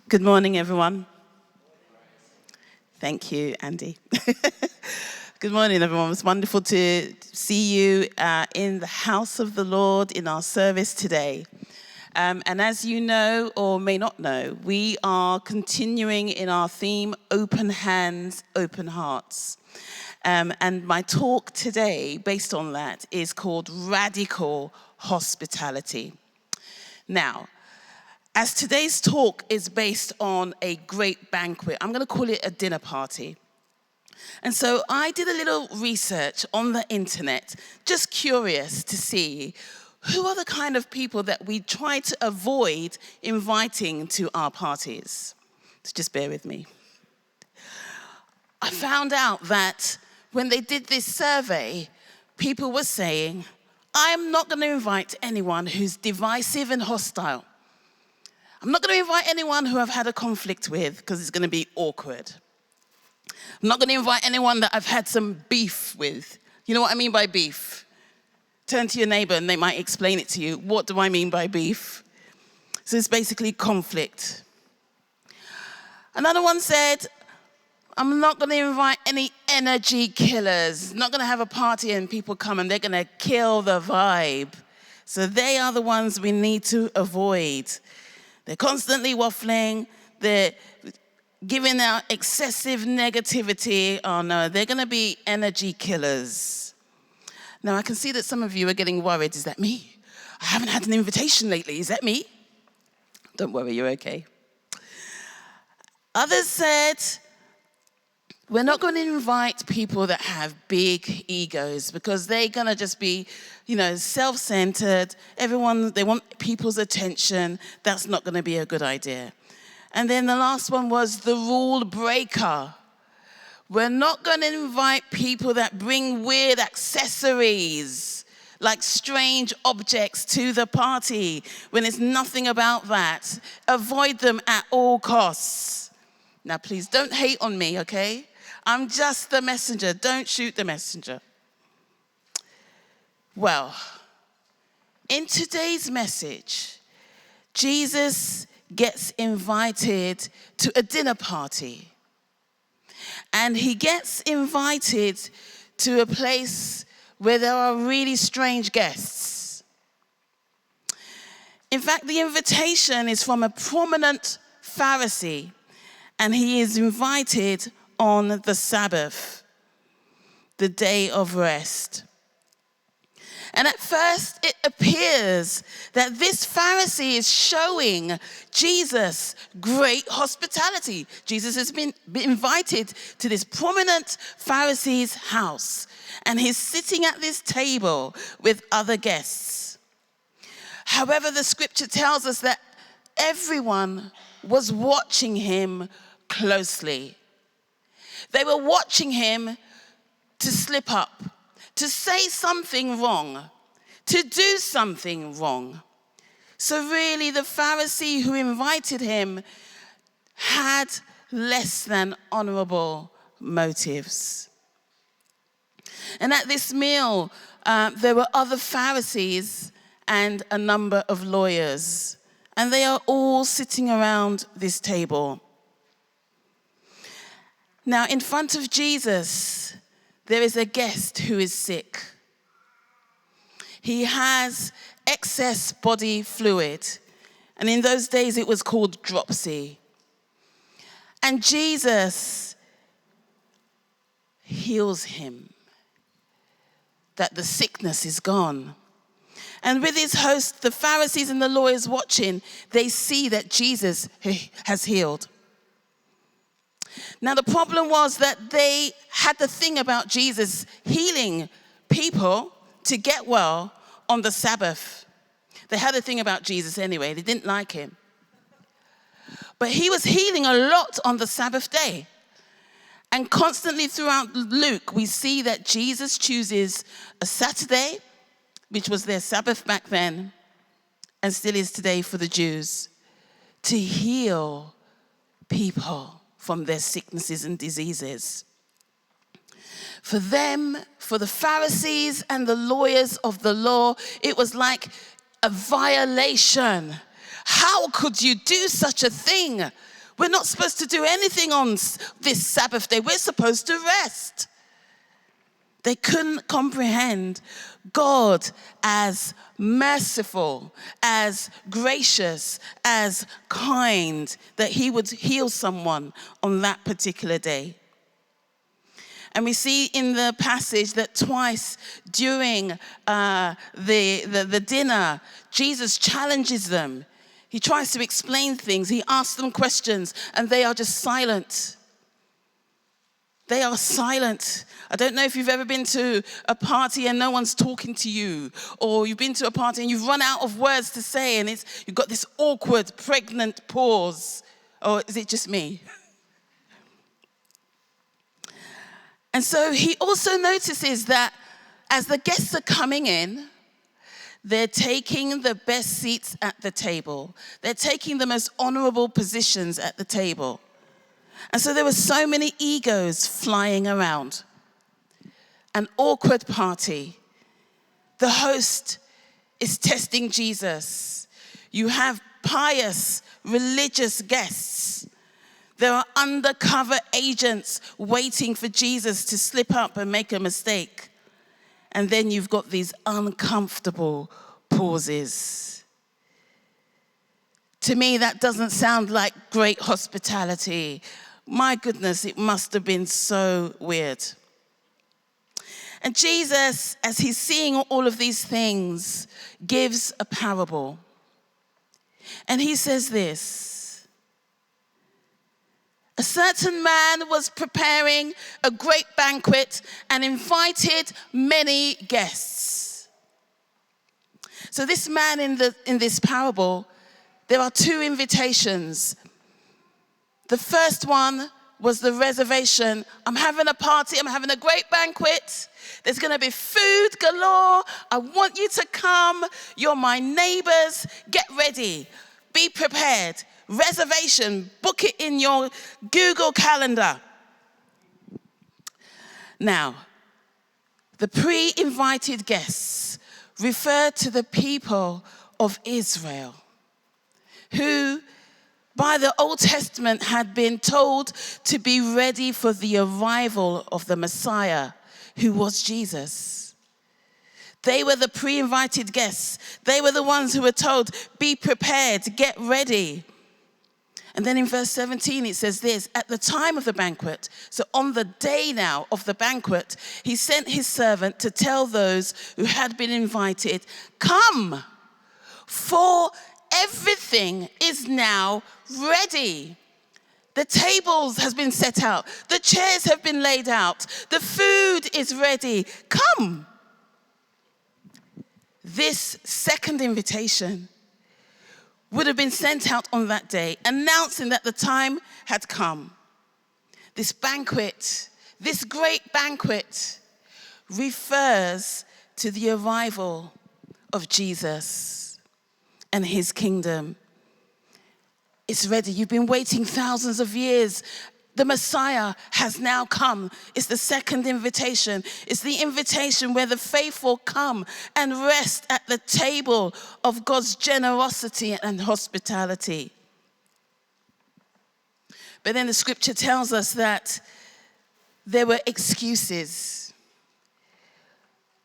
Good morning, everyone. Thank you, Andy. Good morning, everyone. It's wonderful to see you in the house of the Lord in our service today. And as you know or may not know, we are continuing in our theme, Open Hands, Open Hearts. And my talk today, based on that, is called Radical Hospitality. Now, as today's talk is based on a great banquet, I'm going to call it a dinner party. And so I did a little research on the internet, just curious to see who are the kind of people that we try to avoid inviting to our parties. So just bear with me. I found out that when they did this survey, people were saying, I'm not going to invite anyone who's divisive and hostile. I'm not going to invite anyone who I've had a conflict with because it's going to be awkward. I'm not going to invite anyone that I've had some beef with. You know what I mean by beef? Turn to your neighbor and they might explain it to you. What do I mean by beef? So it's basically conflict. Another one said, I'm not going to invite any energy killers. I'm not going to have a party and people come and they're going to kill the vibe. So they are the ones we need to avoid. They're constantly waffling, they're giving out excessive negativity. Oh no, they're going to be energy killers. Now I can see that some of you are getting worried. Is that me? I haven't had an invitation lately. Is that me? Don't worry, you're okay. Others said, we're not going to invite people that have big egos because they're going to just be, self-centered. Everyone, they want people's attention. That's not going to be a good idea. And then the last one was the rule breaker. We're not going to invite people that bring weird accessories, like strange objects to the party when it's nothing about that. Avoid them at all costs. Now, please don't hate on me, okay? I'm just the messenger. Don't shoot the messenger. Well, in today's message, Jesus gets invited to a dinner party. And he gets invited to a place where there are really strange guests. In fact, the invitation is from a prominent Pharisee, and he is invited on the Sabbath, the day of rest. And at first it appears that this Pharisee is showing Jesus great hospitality. Jesus has been invited to this prominent Pharisee's house, and he's sitting at this table with other guests. However, the scripture tells us that everyone was watching him closely. They were watching him to slip up, to say something wrong, to do something wrong. So really, the Pharisee who invited him had less than honorable motives. And at this meal, there were other Pharisees and a number of lawyers, and they are all sitting around this table. Now, in front of Jesus, there is a guest who is sick. He has excess body fluid, and in those days it was called dropsy. And Jesus heals him, that the sickness is gone. And with his host, the Pharisees and the lawyers watching, they see that Jesus has healed. Now, the problem was that they had the thing about Jesus healing people to get well on the Sabbath. They had a thing about Jesus anyway. They didn't like him. But he was healing a lot on the Sabbath day. And constantly throughout Luke, we see that Jesus chooses a Saturday, which was their Sabbath back then, and still is today for the Jews, to heal people from their sicknesses and diseases. For them, for the Pharisees and the lawyers of the law, it was like a violation. How could you do such a thing? We're not supposed to do anything on this Sabbath day. We're supposed to rest. They couldn't comprehend God as merciful, as gracious, as kind, that he would heal someone on that particular day. And we see in the passage that twice during the dinner, Jesus challenges them. He tries to explain things. He asks them questions, and they are just silent. They are silent. I don't know if you've ever been to a party and no one's talking to you, or you've been to a party and you've run out of words to say, and you've got this awkward, pregnant pause. Or is it just me? And so he also notices that as the guests are coming in, they're taking the best seats at the table. They're taking the most honorable positions at the table. And so there were so many egos flying around. An awkward party. The host is testing Jesus. You have pious, religious guests. There are undercover agents waiting for Jesus to slip up and make a mistake. And then you've got these uncomfortable pauses. To me, that doesn't sound like great hospitality. My goodness, it must have been so weird. And Jesus, as he's seeing all of these things, gives a parable. And he says this: a certain man was preparing a great banquet and invited many guests. So this man in this parable, there are two invitations. The first one was the reservation. I'm having a party, I'm having a great banquet. There's gonna be food galore. I want you to come. You're my neighbors. Get ready. Be prepared. Reservation, book it in your Google Calendar. Now, the pre-invited guests refer to the people of Israel, who by the Old Testament had been told to be ready for the arrival of the Messiah, who was Jesus. They were the pre-invited guests. They were the ones who were told, be prepared, get ready. And then in verse 17 it says this: at the time of the banquet, so on the day now of the banquet, he sent his servant to tell those who had been invited, come, for everything is now ready. The tables has been set out. The chairs have been laid out. The food is ready. Come. This second invitation would have been sent out on that day, announcing that the time had come. This banquet, this great banquet, refers to the arrival of Jesus and his kingdom. It's ready. You've been waiting thousands of years. The Messiah has now come. It's the second invitation. It's the invitation where the faithful come and rest at the table of God's generosity and hospitality. But then the scripture tells us that there were excuses.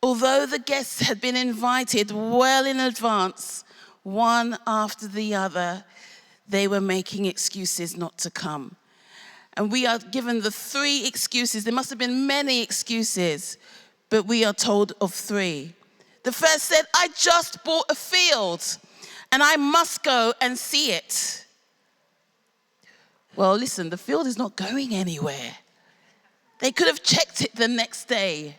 Although the guests had been invited well in advance, one after the other, they were making excuses not to come. And we are given the three excuses. There must have been many excuses, but we are told of three. The first said, I just bought a field and I must go and see it. Well, listen, the field is not going anywhere. They could have checked it the next day.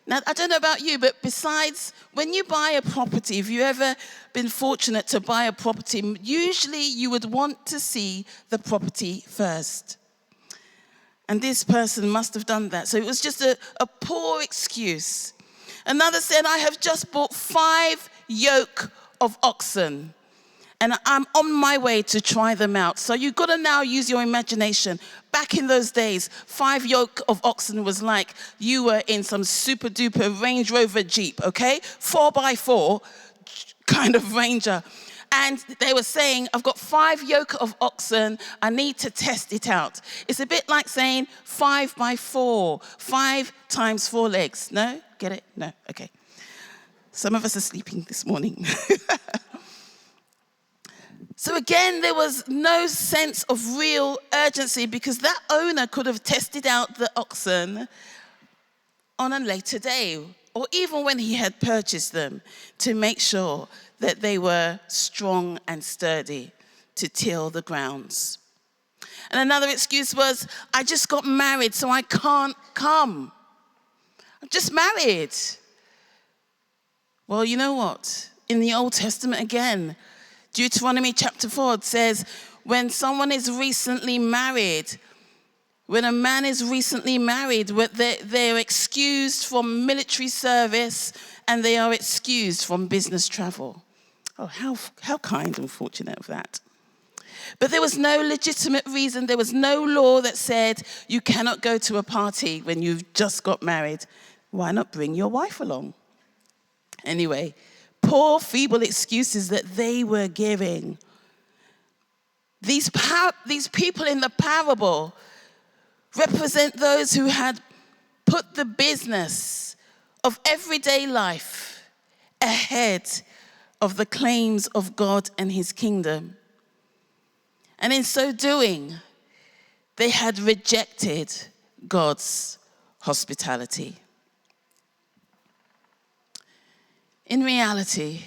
Now, I don't know about you, but besides, when you buy a property, if you've ever been fortunate to buy a property, usually you would want to see the property first. And this person must have done that. So it was just a poor excuse. Another said, I have just bought 5 yoke of oxen, and I'm on my way to try them out. So you've got to now use your imagination. Back in those days, 5 yoke of oxen was like you were in some super duper Range Rover Jeep, okay? 4x4 kind of Ranger. And they were saying, I've got 5 yoke of oxen. I need to test it out. It's a bit like saying 5 by 4, 5 times 4 legs. No? Get it? No? Okay. Some of us are sleeping this morning. So again, there was no sense of real urgency because that owner could have tested out the oxen on a later day, or even when he had purchased them, to make sure that they were strong and sturdy to till the grounds. And another excuse was, I just got married, so I can't come. I'm just married. Well, you know what? In the Old Testament again, Deuteronomy chapter 4 says, when someone is recently married, when a man is recently married, they're excused from military service and they are excused from business travel. Oh, how kind and fortunate of that. But there was no legitimate reason, there was no law that said you cannot go to a party when you've just got married. Why not bring your wife along? Anyway, poor, feeble excuses that they were giving. These people in the parable represent those who had put the business of everyday life ahead of the claims of God and his kingdom. And in so doing, they had rejected God's hospitality. In reality,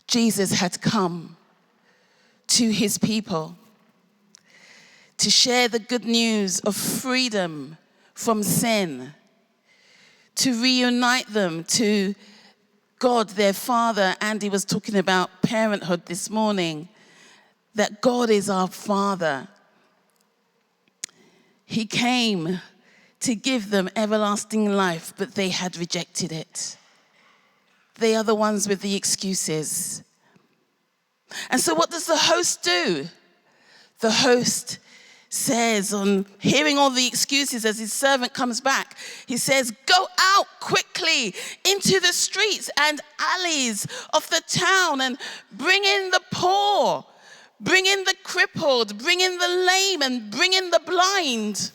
Jesus had come to his people to share the good news of freedom from sin, to reunite them to God, their Father. Andy was talking about parenthood this morning, that God is our Father. He came to give them everlasting life, but they had rejected it. They are the ones with the excuses. And so what does the host do? The host says, on hearing all the excuses as his servant comes back, he says, go out quickly into the streets and alleys of the town and bring in the poor, bring in the crippled, bring in the lame, and bring in the blind.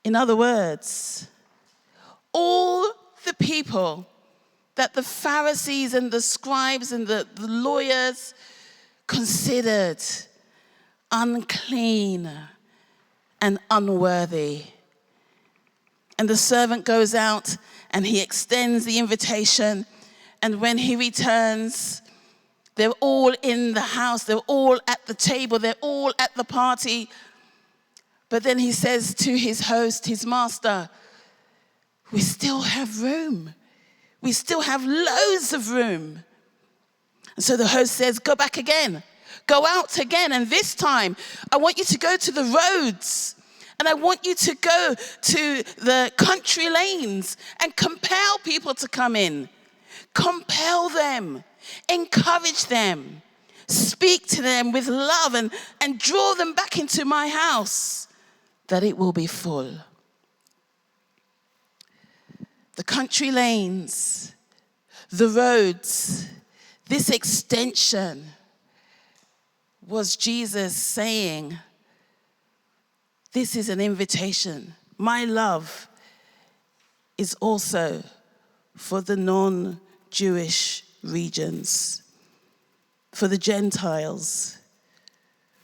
In other words, all the people that the Pharisees and the scribes and the lawyers considered unclean and unworthy. And the servant goes out and he extends the invitation, and when he returns, they're all in the house, they're all at the table, they're all at the party. But then he says to his host, his master, we still have room. We still have loads of room. And so the host says, go back again. Go out again. And this time, I want you to go to the roads. And I want you to go to the country lanes and compel people to come in. Compel them. Encourage them. Speak to them with love and draw them back into my house, that it will be full. The country lanes, the roads, this extension was Jesus saying, this is an invitation. My love is also for the non-Jewish regions, for the Gentiles,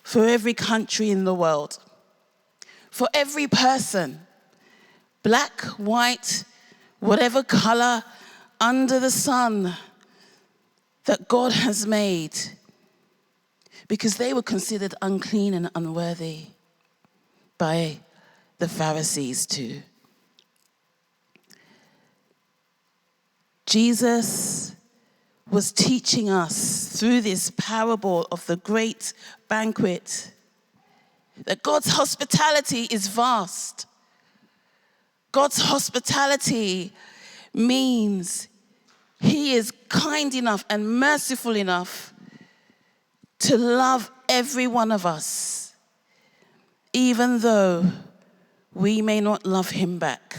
for every country in the world, for every person, black, white, whatever color under the sun that God has made, because they were considered unclean and unworthy by the Pharisees too. Jesus was teaching us through this parable of the great banquet that God's hospitality is vast. God's hospitality means he is kind enough and merciful enough to love every one of us, even though we may not love him back.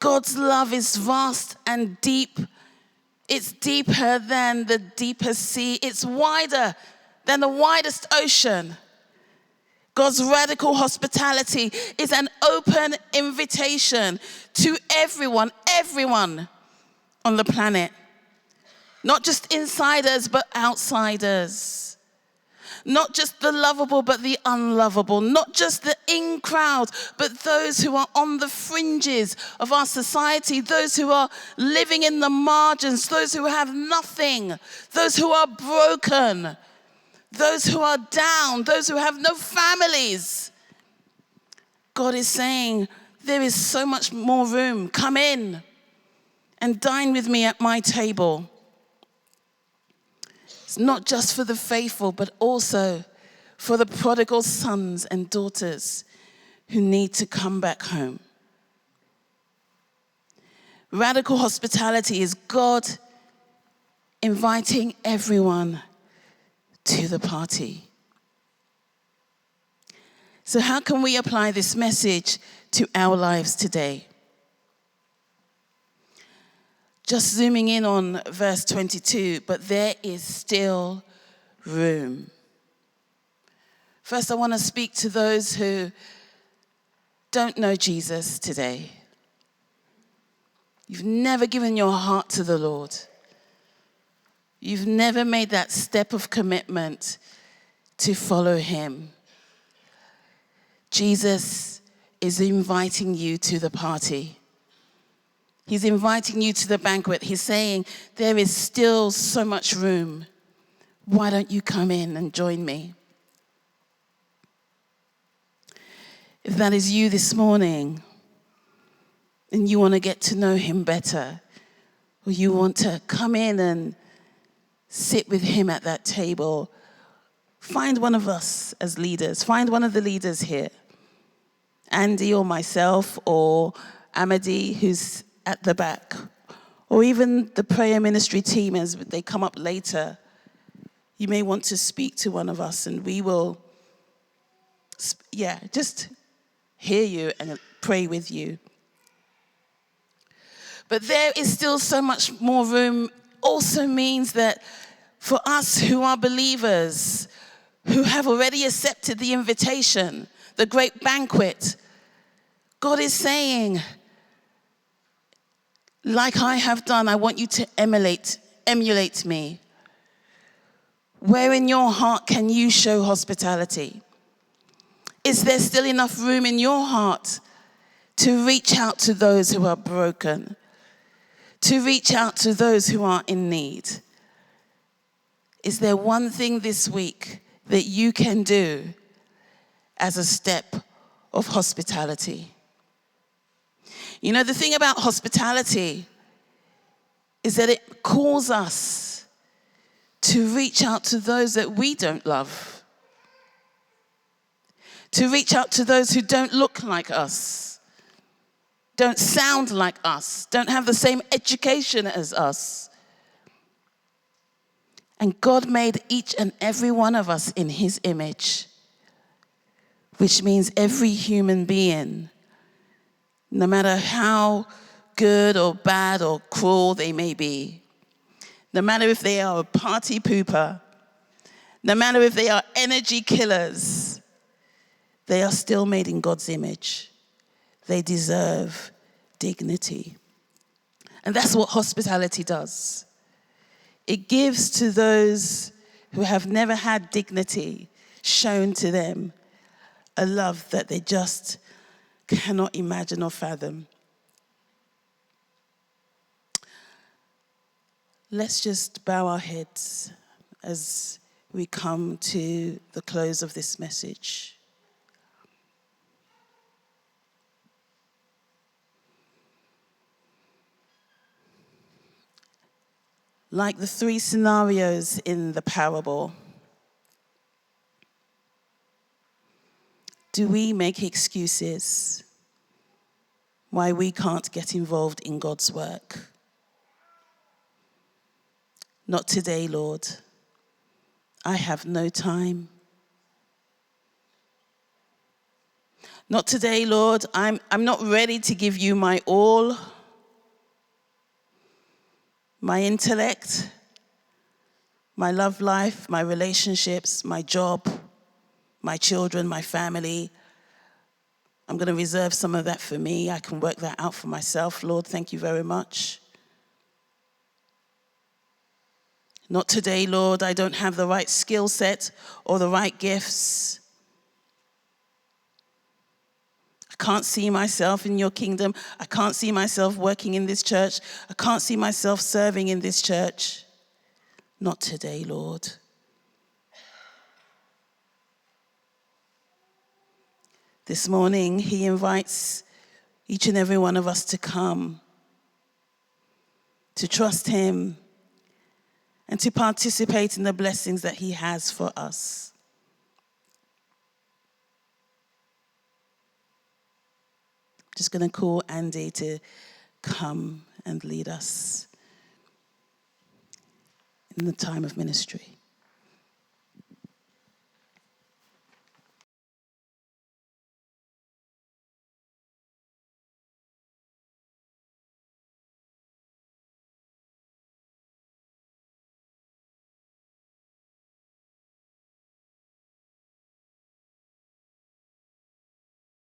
God's love is vast and deep It's deeper than the deepest sea. It's wider than the widest ocean. God's radical hospitality is an open invitation to everyone on the planet. Not just insiders, but outsiders. Not just the lovable, but the unlovable. Not just the in crowd, but those who are on the fringes of our society, those who are living in the margins, those who have nothing, those who are broken, those who are down, those who have no families. God is saying, there is so much more room. Come in and dine with me at my table. It's not just for the faithful, but also for the prodigal sons and daughters who need to come back home. Radical hospitality is God inviting everyone to the party. So how can we apply this message to our lives today? Just zooming in on verse 22, but there is still room. First, I want to speak to those who don't know Jesus today. You've never given your heart to the Lord. You've never made that step of commitment to follow him. Jesus is inviting you to the party. He's inviting you to the banquet. He's saying, there is still so much room. Why don't you come in and join me? If that is you this morning, and you want to get to know him better, or you want to come in and sit with him at that table, find one of us as leaders. Find one of the leaders here. Andy or myself or Amadi, who's at the back, or even the prayer ministry team as they come up later. You may want to speak to one of us and we will, just hear you and pray with you. But there is still so much more room also means that for us who are believers, who have already accepted the invitation, the great banquet, God is saying, like I have done, I want you to emulate me. Where in your heart can you show hospitality? Is there still enough room in your heart to reach out to those who are broken, to reach out to those who are in need? Is there one thing this week that you can do as a step of hospitality? You know, the thing about hospitality is that it calls us to reach out to those that we don't love, to reach out to those who don't look like us, don't sound like us, don't have the same education as us. And God made each and every one of us in his image, which means every human being, no matter how good or bad or cruel they may be, no matter if they are a party pooper, no matter if they are energy killers, they are still made in God's image. They deserve dignity. And that's what hospitality does. It gives to those who have never had dignity shown to them a love that they just cannot imagine or fathom. Let's just bow our heads as we come to the close of this message. Like the three scenarios in the parable, do we make excuses why we can't get involved in God's work? Not today, Lord. I have no time. Not today, Lord. I'm not ready to give you my all. my intellect, my love life, my relationships, my job, my children, my family. I'm going to reserve some of that for me. I can work that out for myself. Lord, thank you very much. Not today, Lord. I don't have the right skill set or the right gifts. I can't see myself in your kingdom. I can't see myself working in this church. I can't see myself serving in this church. Not today, Lord. This morning, he invites each and every one of us to come, to trust him, and to participate in the blessings that he has for us. I'm just going to call Andy to come and lead us in the time of ministry.